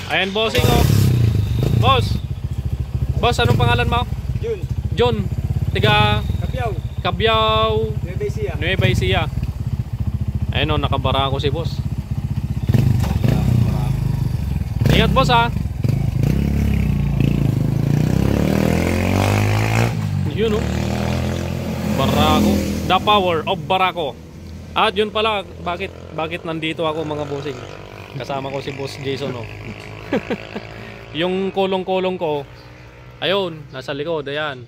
Ayan, bossing oh. Boss. Boss, anong pangalan mo? Jun. John. Tiga Cabiao. Nueva Ecija. Ayun oh, nakabara ko si boss. Ingat boss ha. Yun oh. Barako. The power of Barako. At yun pala, bakit nandito ako mga bossing? Kasama ko si Boss Jason oh. Yung kulong-kulong ko, ayun, nasa likod, ayan.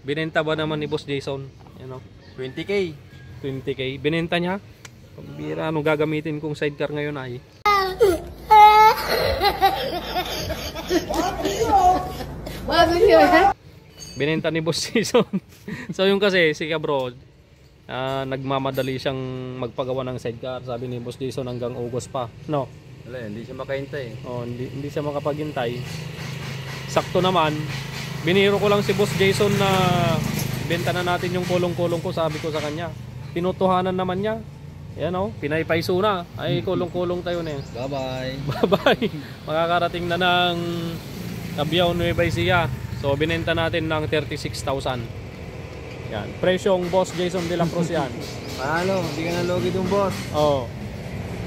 Binenta ba naman ni Boss Jason? Yan oh. 20k. 20k. Binenta niya. Pambira, ano gagamitin kong sidecar ngayon ay? Binenta ni Boss Jason. So yung kasi, si Cabro, nagmamadali siyang magpagawa ng sidecar. Sabi ni Boss Jason hanggang August pa. No? Wala, hindi siya makahintay. Oh, hindi siya makapaghintay. Sakto naman. Biniro ko lang si Boss Jason na benta na natin yung kulong-kulong ko, sabi ko sa kanya. Tinutuhanan naman niya. Yan oh, pinaypayso na. Ay, kulong-kulong tayo na yun. Bye-bye. Bye-bye. Makakarating na ng Cabiao, Nueva Ecija. So, binenta natin ng 36,000. Yan. Presyong Boss Jason de la Cruz yan. Paano? Hindi ka nalogi dun, boss. Oh.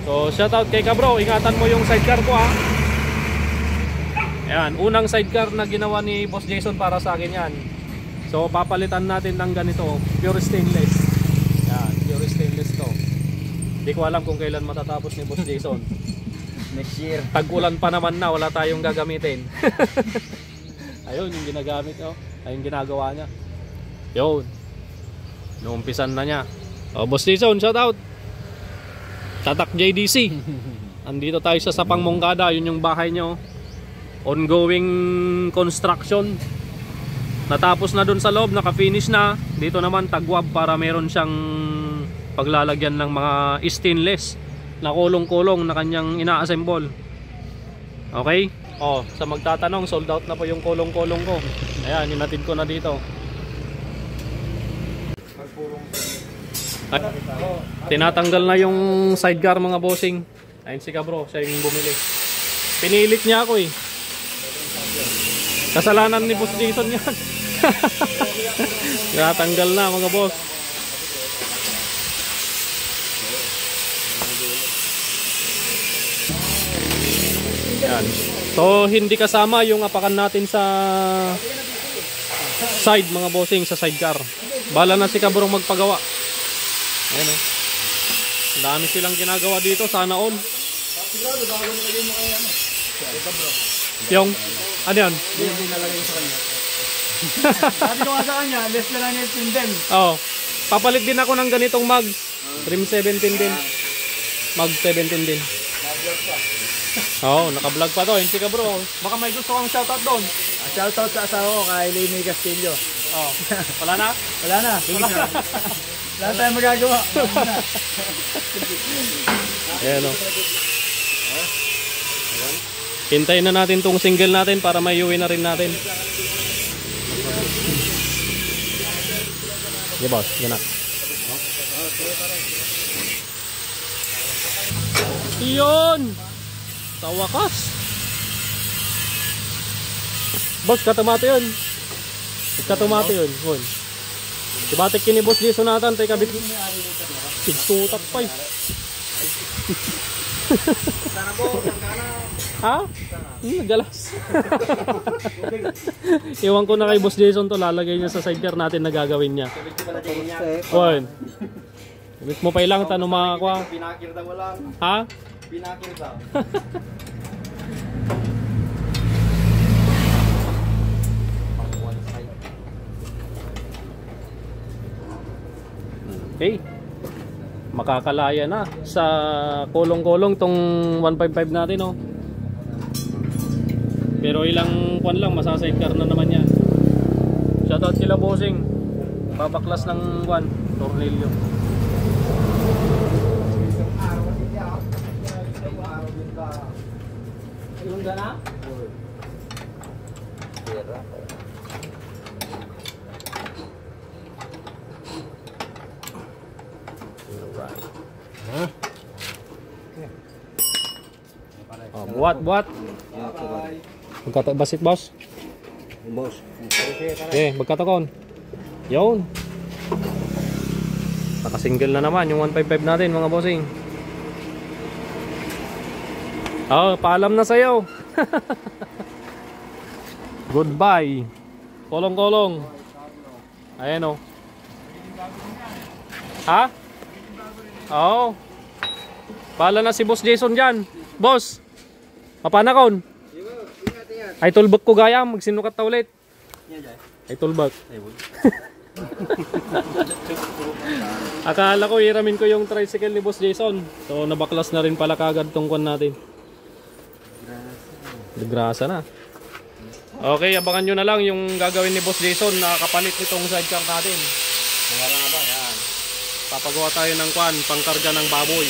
So, shoutout kay Cabro. Ingatan mo yung sidecar ko ha. Ayan, unang sidecar na ginawa ni Boss Jason para sa akin yan. So papalitan natin ng ganito, pure stainless. Yan, pure stainless to. Hindi ko alam kung kailan matatapos ni Boss Jason. Next year. Tag-ulan pa naman na, wala tayong gagamitin. Ayun yung ginagamit oh. Ayun ginagawa niya. Yun. Nuumpisan na niya. Oh, Boss Jason, shoutout. Tatak JDC. Andito tayo sa Sapang Mongkada, yun yung bahay niyo. Ongoing construction. Natapos na dun sa loob, naka-finish na. Dito naman tagwab para meron siyang paglalagyan ng mga stainless na kulong-kulong na kanyang ina-assemble. Okay? Oh, sa magtatanong, sold out na po yung kulong-kulong ko. Ayan, hinatid ko na dito. Ay, tinatanggal na yung sidecar mga bossing. Ayun si Cabro, siya yung bumili. Pinilit niya ako eh. Kasalanan ni Boss Jason yan. Tinatanggal na mga boss. Yan. So hindi kasama yung apakan natin sa side mga bossing, sa sidecar. Bala na si Cabrong magpagawa. Ayan oh. Dami silang ginagawa dito, sana all. Yung ano yan? Hindi nalagay sa kanya. Sabi ko nga sa kanya, less na lang yung din. Oo. Papalit din ako ng ganitong mag. Trim 17 din. Mag 17 din. Oo, naka-vlog pa to. Hindi ka bro. Baka may gusto kang shoutout doon. Shoutout sa asawa ko kay Lenny Castillo. Oo. Wala na? Wala na. Wala tayong magagawa. Ayan o. Hintayin na natin tong single natin para may uwi na rin natin. Okay boss, ganak. Iyon! Sa wakas! Boss, katamate yun. Katamate yun. Dibatik kini Boss Jason natin, tayo kabit. Sigtutak pa eh. Sana po, sana. Ha? Galas. Iwan ko na kay Boss Jason to, lalagay niya sa sidecar natin na gagawin niya. Oy. Ibit mo pa ilang tanong makakwa. Pinakirta mo lang. Ha? Pinakirta. Okay. Makakalaya na sa kulong-kulong tong 155 natin oh. Pero ilang kwan lang masasidecar na naman yan. Shoutout sila bossing. Babaklas ng kwan, tornilyo. Yung gana? Oh, buat. Basit boss? Boss. Okay, magkatakon. Yun. Naka-single na naman yung 155 natin mga bossing. Paalam na sa'yo. Goodbye. Kolong-kolong. Ayan o. Ha? Oo. Paalam na si Boss Jason dyan. Boss. Papanakon. Ay tulbak ko gaya. Magsinukat ta ulit. Ay tulbak. Akala ko hiramin ko yung tricycle ni Boss Jason. So nabaklas na rin pala kagad tong kwan natin. Degrasa na. Okay, abangan nyo na lang yung gagawin ni Boss Jason na kapalit nitong sidecar natin. Yan. Papagawa tayo ng kwan, pangkarga ng baboy.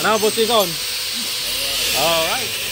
Ano Boss Jason? Alright.